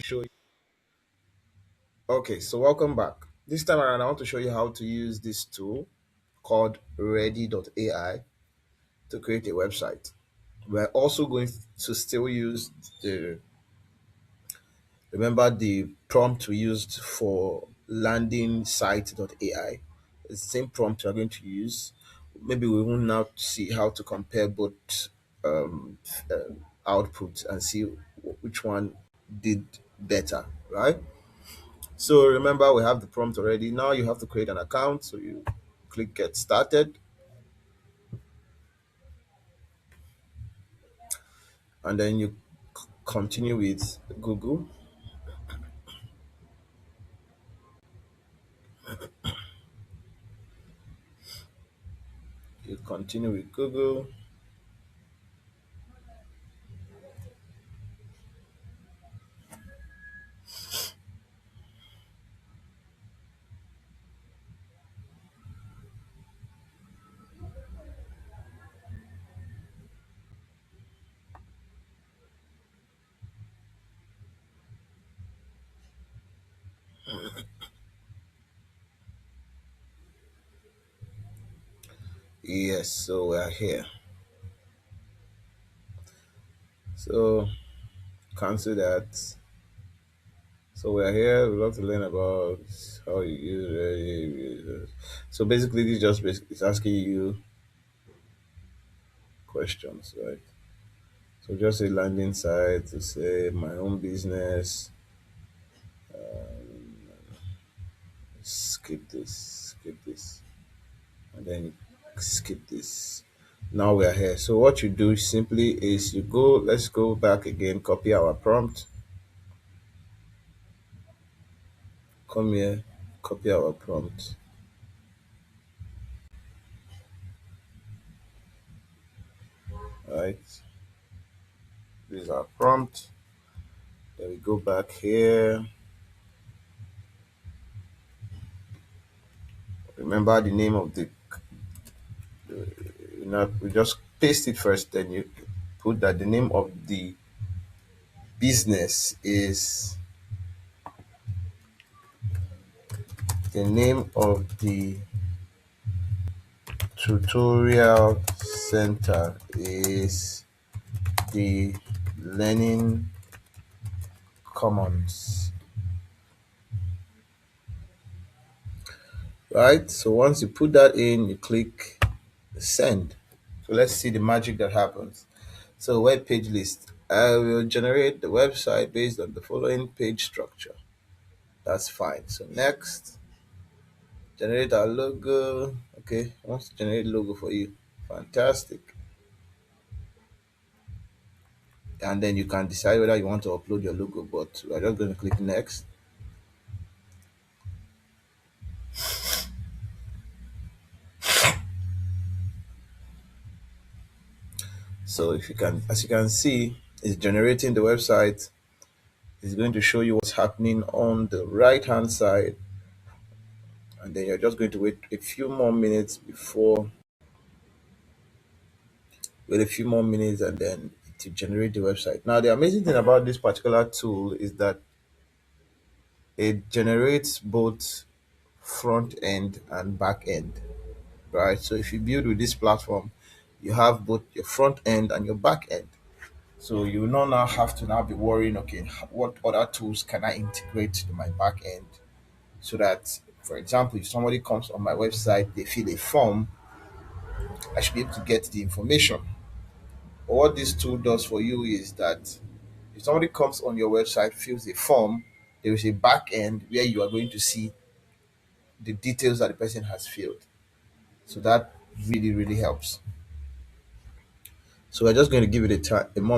show you. Okay, so welcome back. This time around, I want to show you how to use this tool called Ready.ai to create a website. We're also going to still use the remember the prompt we used for landing site.ai. It's the same prompt we're going to use. Maybe we will now see how to compare both um, outputs and see which one did better, right? So remember, we have the prompt already. Now you have to create an account. So you click get started, and then you continue with Google. You continue with Google. Yes, so we're here. So cancel that. So we're here. We love to learn about how you use it. So basically, this just basically it's asking you questions, right? So just a landing site to say my own business. Skip this, and then skip this. Now we are here. So what you do simply is you go. Let's go back again. Copy our prompt. Come here. Copy our prompt. Right. This is our prompt. Then we go back here. Remember the name of the. We just paste it first. Then you put that the name of the business is the name of the tutorial center is the learning commons, right? So once you put that in, you click send. So let's see the magic that happens. So web page list, I will generate the website based on the following page structure. That's fine. So next, generate our logo. Okay, I want to generate logo for you. Fantastic. And then you can decide whether you want to upload your logo, but we're just going to click next. So if you can, as you can see, it's generating the website. It's going to show you what's happening on the right hand side, and then you're just going to wait a few more minutes before wait a few more minutes and then to generate the website. Now the amazing thing about this particular tool is that it generates both front end and back end, right? So if you build with this platform, you have both your front end and your back end. So you will not now have to now be worrying, okay, what other tools can I integrate to my back end so that, for example, if somebody comes on my website, they fill a form, I should be able to get the information. But what this tool does for you is that if somebody comes on your website, fills a form, there is a back end where you are going to see the details that the person has filled. So that really, really helps. So we're just going to give it a time, a moment.